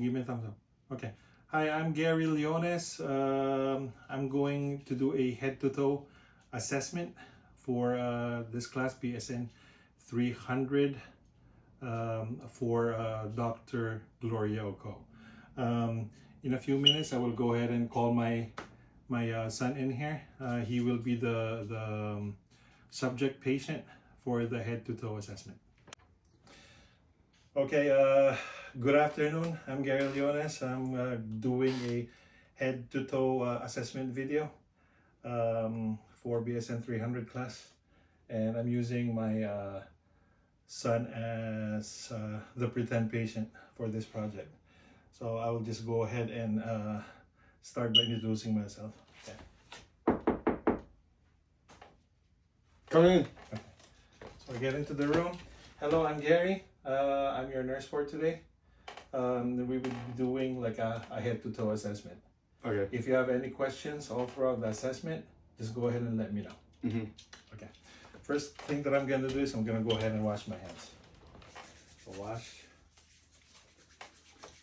Give me a thumbs up. Okay. Hi, I'm Gary Leones. I'm going to do a head-to-toe assessment for this class BSN 300 for Dr. Gloria Oko. In a few minutes, I will go ahead and call my son in here. He will be the subject patient for the head-to-toe assessment. Okay, good afternoon. I'm Gary Leones. I'm doing a head-to-toe assessment video for BSN 300 class, and I'm using my son as the pretend patient for this project. So I will just go ahead and start by introducing myself. Okay. Come in. Okay. So I get into the room. Hello, I'm Gary. I'm your nurse for today. We will be doing like a head-to-toe assessment. Okay. If you have any questions all throughout the assessment, just go ahead and let me know. Mm-hmm. Okay. First thing that I'm gonna do is I'm gonna go ahead and wash my hands. So wash.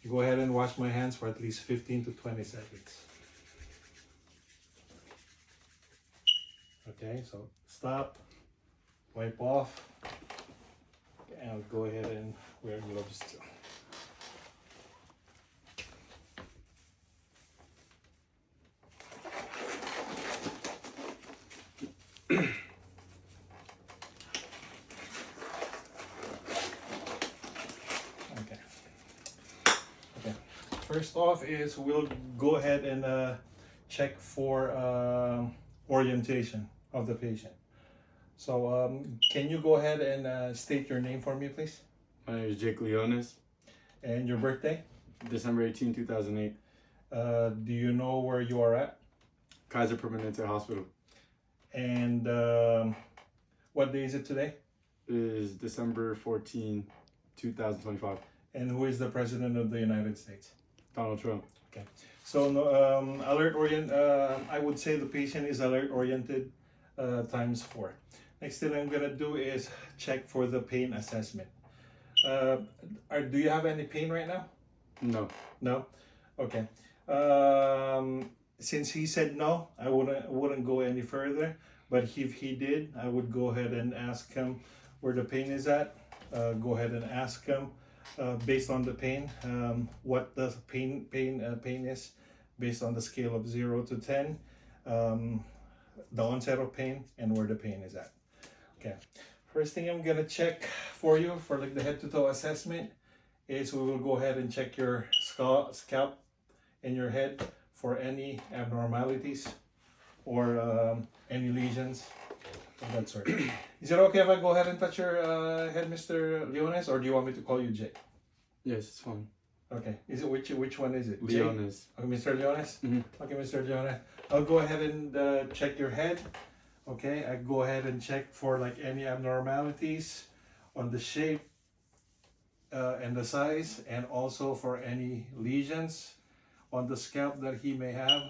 Go ahead and wash my hands for at least 15 to 20 seconds. Okay, so stop, wipe off, and I'll go ahead and wear gloves too. Okay. First off is we'll go ahead and check for orientation of the patient. So can you go ahead and state your name for me, please? My name is Jake Leones. And your birthday? December 18, 2008. Do you know where you are at? Kaiser Permanente Hospital. And what day is it today? It is December 14, 2025. And who is the President of the United States? Donald Trump. Okay. So I would say the patient is alert oriented times 4. Next thing I'm gonna do is check for the pain assessment. Do you have any pain right now? No. No? Okay. Since he said no, I wouldn't go any further. But if he did, I would go ahead and ask him where the pain is at. Go ahead and ask him based on the pain, what the pain is based on the scale of 0 to 10, the onset of pain, and where the pain is at. Okay. First thing I'm gonna check for you for like the head-to-toe assessment is we will go ahead and check your scalp and your head for any abnormalities or any lesions of that sort. Is it okay if I go ahead and touch your head, Mr. Leones, or do you want me to call you Jake? Yes, it's fine. Okay. Is it which one is it? Leones. Okay, Mr. Leones? Mm-hmm. Okay, Mr. Leones. I'll go ahead and check your head. Okay, I go ahead and check for like any abnormalities on the shape and the size, and also for any lesions on the scalp that he may have.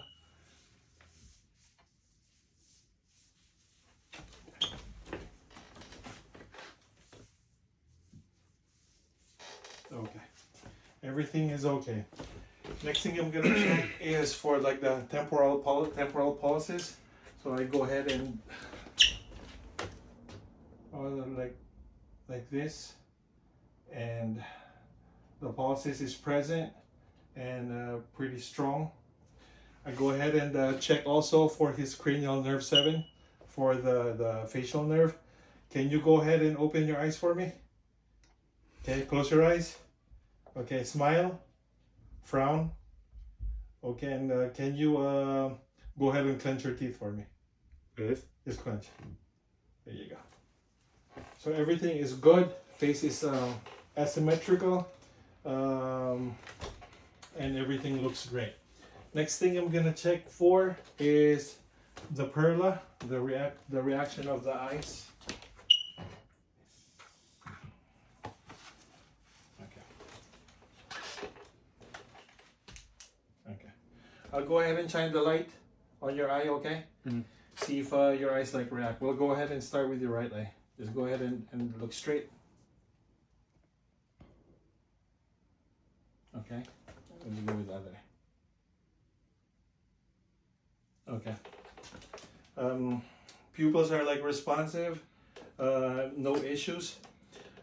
Okay, everything is okay. Next thing I'm gonna check is for like the temporal pulses. So I go ahead and like this, and the pulses is present and pretty strong. I go ahead and check also for his cranial nerve 7 for the facial nerve. Can you go ahead and open your eyes for me? Okay, close your eyes. Okay, smile, frown. Okay, and can you go ahead and clench your teeth for me? Yes. Just clench. There you go. So everything is good. Face is asymmetrical, and everything looks great. Next thing I'm gonna check for is the perla, the reaction of the eyes. Okay. I'll go ahead and shine the light on your eye, okay? Mm-hmm. See if your eyes like react. We'll go ahead and start with your right eye. Just go ahead and look straight. Okay. Let's go with other. Okay. Pupils are like responsive. No issues.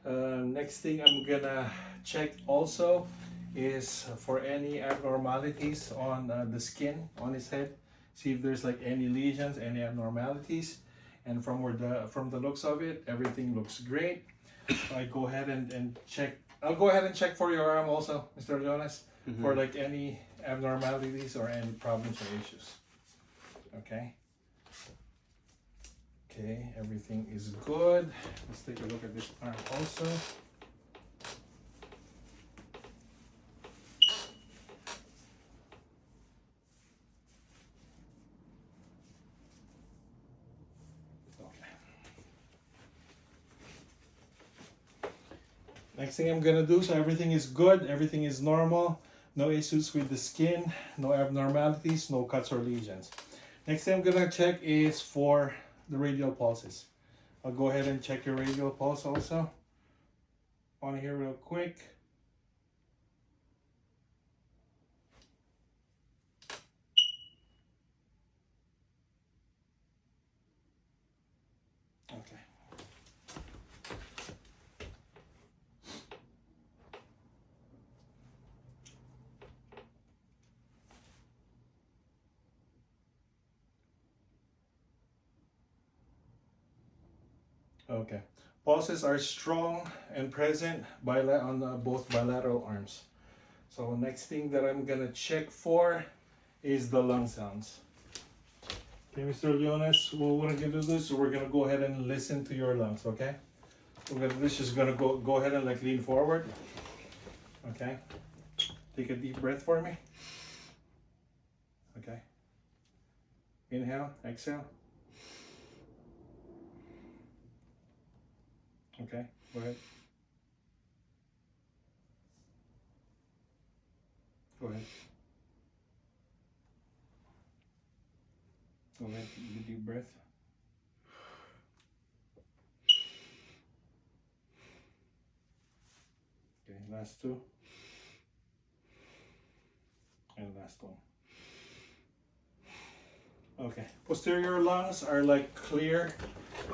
Next thing I'm gonna check also is for any abnormalities on the skin on his head. See if there's like any lesions, any abnormalities. And from the looks of it, everything looks great. So I go ahead and check. I'll go ahead and check for your arm also, Mr. Jonas, for like any abnormalities or any problems or issues. Okay. Okay, everything is good. Let's take a look at this arm also. Okay. Next thing I'm gonna do, so everything is good, everything is normal, no issues with the skin, no abnormalities, no cuts or lesions. Next thing I'm gonna check is for the radial pulses. I'll go ahead and check your radial pulse also on here real quick. Okay. Okay. Pulses are strong and present on both bilateral arms. So next thing that I'm gonna check for is the lung sounds. Okay, Mr. Leonis, well, we're gonna do this. So we're gonna go ahead and listen to your lungs. Okay. This is gonna go ahead and like lean forward. Okay. Take a deep breath for me. Okay. Inhale, exhale. Okay, go ahead. Go ahead. Go ahead, take a deep breath. Okay, last two. And last one. Okay, posterior lungs are like clear,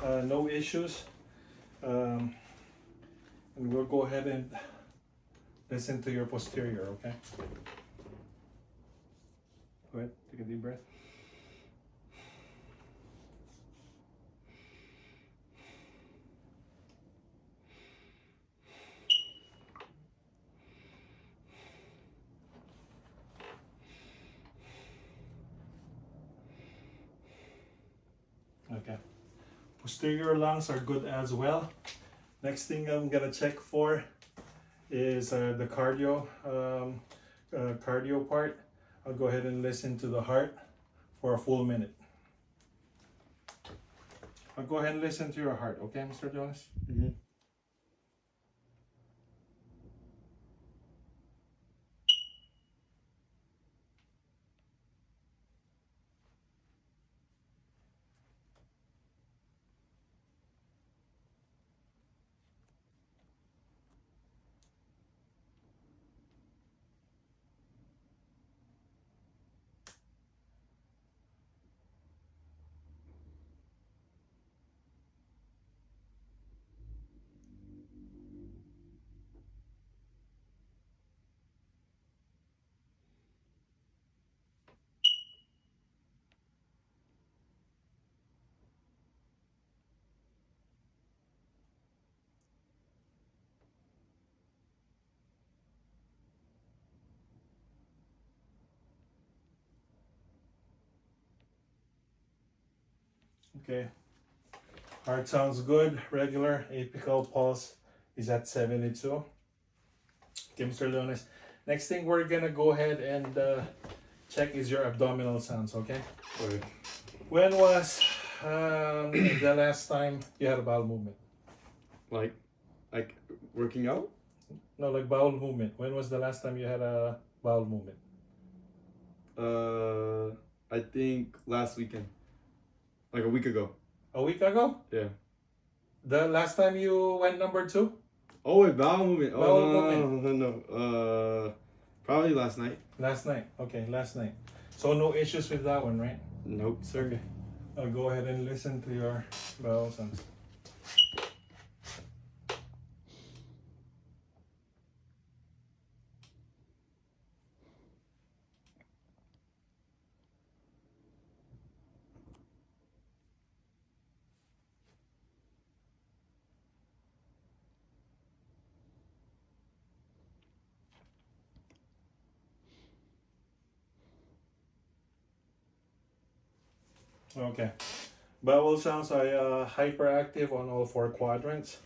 no issues. And we'll go ahead and listen to your posterior, okay? Go ahead, take a deep breath. Okay. Posterior lungs are good as well. Next thing I'm gonna check for is the cardio part. I'll go ahead and listen to the heart for a full minute. I'll go ahead and listen to your heart, okay, Mr. Jonas? Okay. Heart sounds good. Regular apical pulse is at 72. Okay, Mr. Leonis. Next thing we're gonna go ahead and check is your abdominal sounds, okay? Okay. When was the last time you had a bowel movement? Like working out? No, like bowel movement. When was the last time you had a bowel movement? I think last weekend. Like a week ago. A week ago? Yeah. The last time you went number 2? Oh, wait, bowel movement. Oh, Bowel no, movement. no. Probably last night. Last night. Okay, last night. So no issues with that one, right? Nope, sir. Okay. I'll go ahead and listen to your vital signs. Okay. Bowel sounds are hyperactive on all 4 quadrants.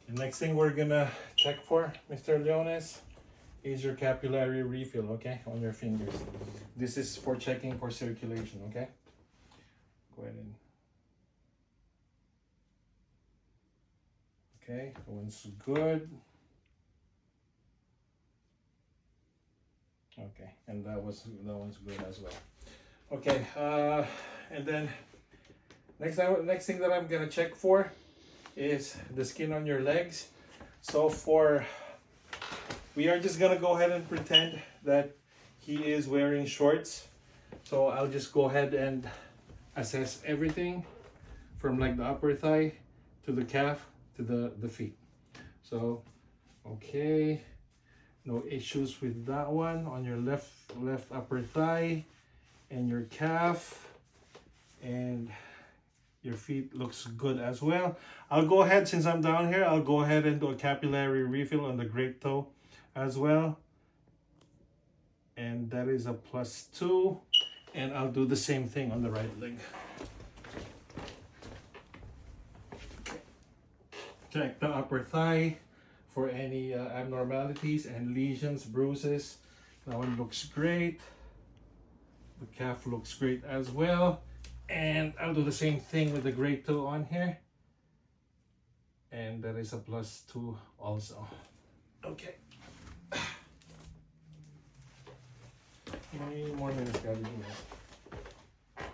The next thing we're gonna check for, Mr. Leones, is your capillary refill, okay, on your fingers. This is for checking for circulation, okay? Go ahead and... Okay, that one's good. Okay, and that one's good as well. Okay, and then next thing that I'm gonna check for is the skin on your legs. So we are just gonna go ahead and pretend that he is wearing shorts. So I'll just go ahead and assess everything from like the upper thigh to the calf to the feet. So, okay, no issues with that one on your left upper thigh and your calf, and your feet looks good as well. I'll go ahead, since I'm down here, I'll go ahead and do a capillary refill on the great toe as well. And that is a +2. And I'll do the same thing on the right leg. Check the upper thigh for any abnormalities and lesions, bruises. That one looks great. The calf looks great as well. And I'll do the same thing with the great toe on here. And that is a +2 also. Okay. How many more minutes gotta do that?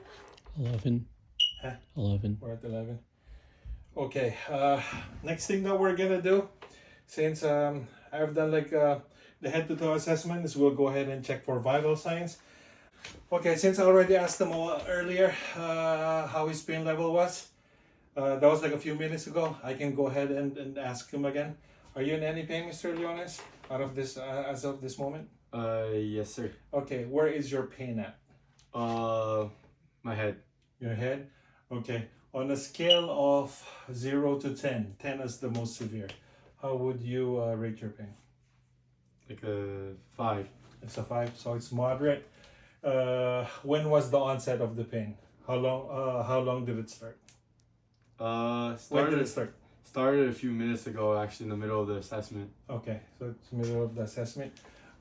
11. Huh? 11. We're at 11. Okay, next thing that we're gonna do, since I've done like the head-to-toe assessment, is we'll go ahead and check for vital signs. Okay, since I already asked them earlier how his pain level was, that was like a few minutes ago, I can go ahead and ask him again. Are you in any pain, Mr. Leones, out of this, as of this moment? Yes, sir. Okay, where is your pain at? My head. Your head? Okay. On a scale of 0 to 10, 10 is the most severe. How would you rate your pain? Like a 5. It's a 5, so it's moderate. When was the onset of the pain? How long did it start? When did it start? Started a few minutes ago, actually, in the middle of the assessment. Okay, so it's middle of the assessment.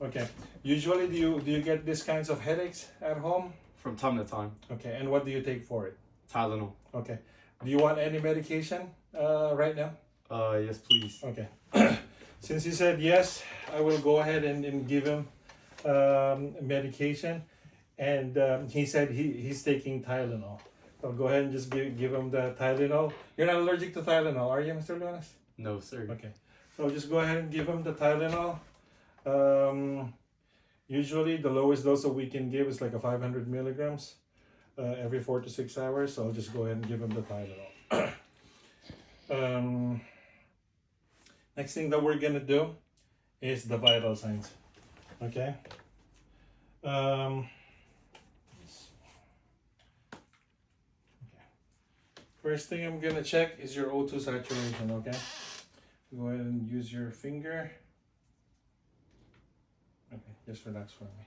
Okay. Usually, do you get these kinds of headaches at home? From time to time. Okay, and what do you take for it? Tylenol. Okay. Do you want any medication right now? Yes, please. Okay. Since he said yes, I will go ahead and give him medication. And he said he's taking Tylenol. So go ahead and just give him the Tylenol. You're not allergic to Tylenol, are you, Mr. Lunas? No, sir. Okay. So just go ahead and give him the Tylenol. Usually the lowest dose that we can give is like a 500 milligrams every 4 to 6 hours. So I'll just go ahead and give him the Tylenol. Next thing that we're gonna do is the vital signs. Okay. First thing I'm gonna check is your O2 saturation. Okay. Go ahead and use your finger. Okay, just relax for me.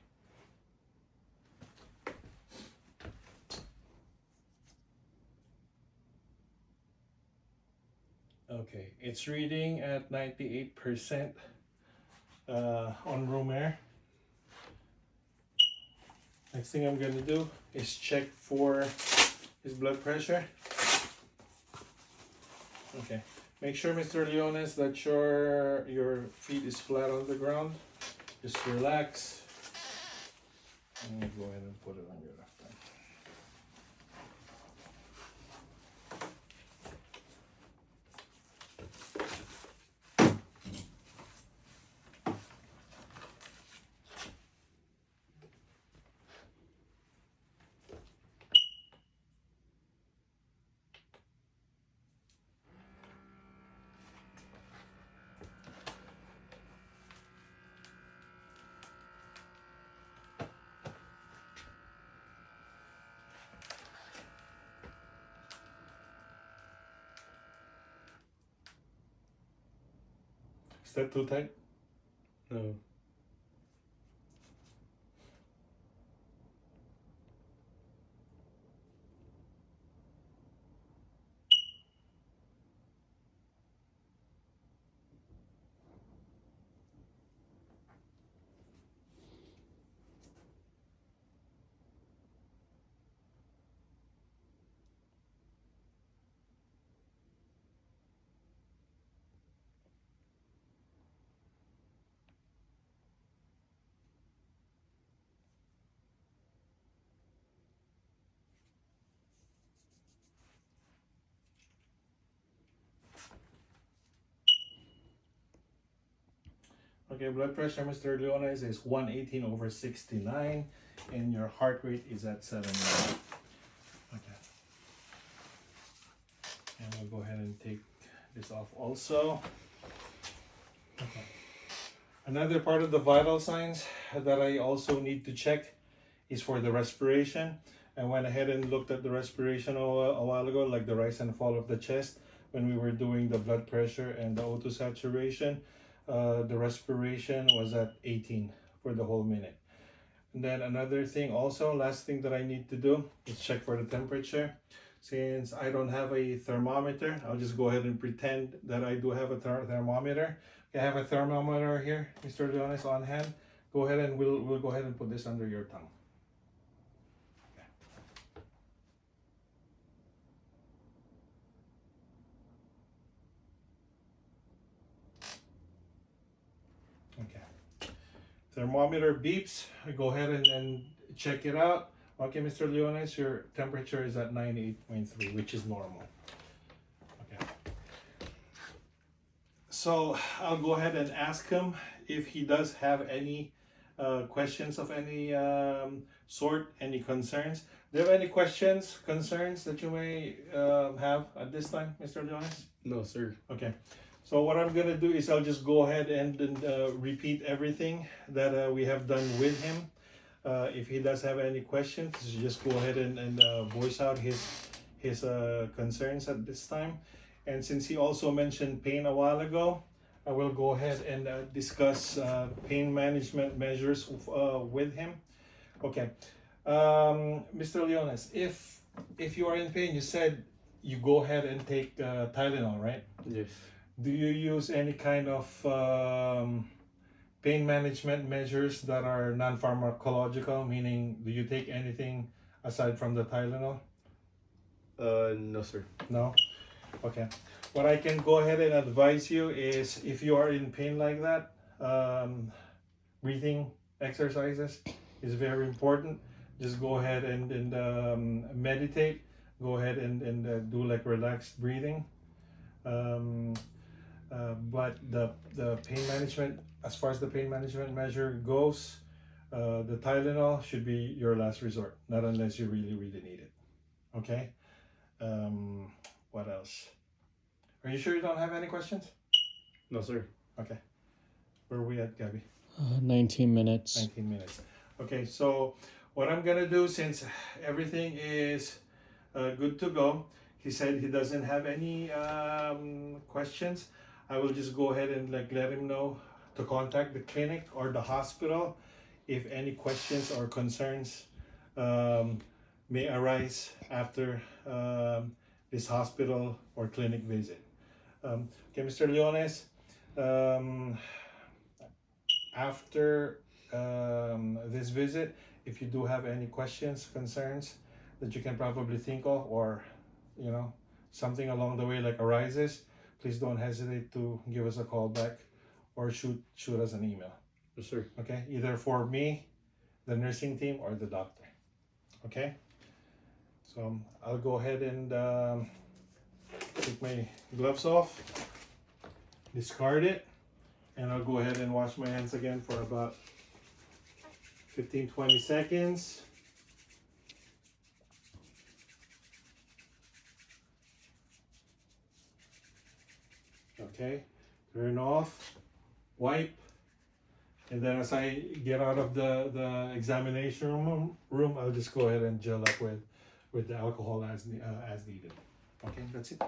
Okay, it's reading at 98% on room air. Next thing I'm gonna do is check for his blood pressure. Okay, make sure, Mr. Leones, that your feet is flat on the ground. Just relax. And go ahead and put it on your left hand. that too tight? No. Okay, blood pressure, Mr. Leones, is 118/69, and your heart rate is at 70. Okay. And we'll go ahead and take this off also. Okay. Another part of the vital signs that I also need to check is for the respiration. I went ahead and looked at the respiration a while ago, like the rise and fall of the chest when we were doing the blood pressure and the O2 saturation. The respiration was at 18 for the whole minute. And then another thing also, last thing that I need to do is check for the temperature. Since I don't have a thermometer, I'll just go ahead and pretend that I do have a thermometer. I have a thermometer here, Mr. Leones, on hand. Go ahead and we'll go ahead and put this under your tongue. Okay. Thermometer beeps. Go ahead and check it out. Okay, Mr. Leones, your temperature is at 98.3, which is normal. Okay. So I'll go ahead and ask him if he does have any questions of any sort, any concerns. Do you have any questions, concerns that you may have at this time, Mr. Leones? No, sir. Okay. So what I'm gonna do is I'll just go ahead and repeat everything that we have done with him. If he does have any questions, just go ahead and voice out his concerns at this time. And since he also mentioned pain a while ago, I will go ahead and discuss pain management measures with him. Okay, Mr. Leones, if you are in pain, you said you go ahead and take Tylenol, right? Yes. Do you use any kind of pain management measures that are non-pharmacological, meaning do you take anything aside from the Tylenol? No, sir. No? Okay. What I can go ahead and advise you is if you are in pain like that, breathing exercises is very important. Just go ahead and meditate. Go ahead and do like relaxed breathing. But the pain management, as far as the pain management measure goes, the Tylenol should be your last resort, not unless you really, really need it. Okay? What else? Are you sure you don't have any questions? No, sir. Okay. Where are we at, Gabby? 19 minutes. 19 minutes. Okay, so what I'm gonna do, since everything is good to go, he said he doesn't have any questions. I will just go ahead and like let him know to contact the clinic or the hospital if any questions or concerns may arise after this hospital or clinic visit. Okay, Mr. Leones, after this visit, if you do have any questions, concerns that you can probably think of, or you know, something along the way like arises, please don't hesitate to give us a call back or shoot us an email. Yes, sir. Okay, either for me, the nursing team, or the doctor. Okay, so I'll go ahead and take my gloves off, discard it, and I'll go ahead and wash my hands again for about 15-20 seconds. Okay, turn off, wipe, and then as I get out of the examination room, I'll just go ahead and gel up with the alcohol as needed. Okay, that's it.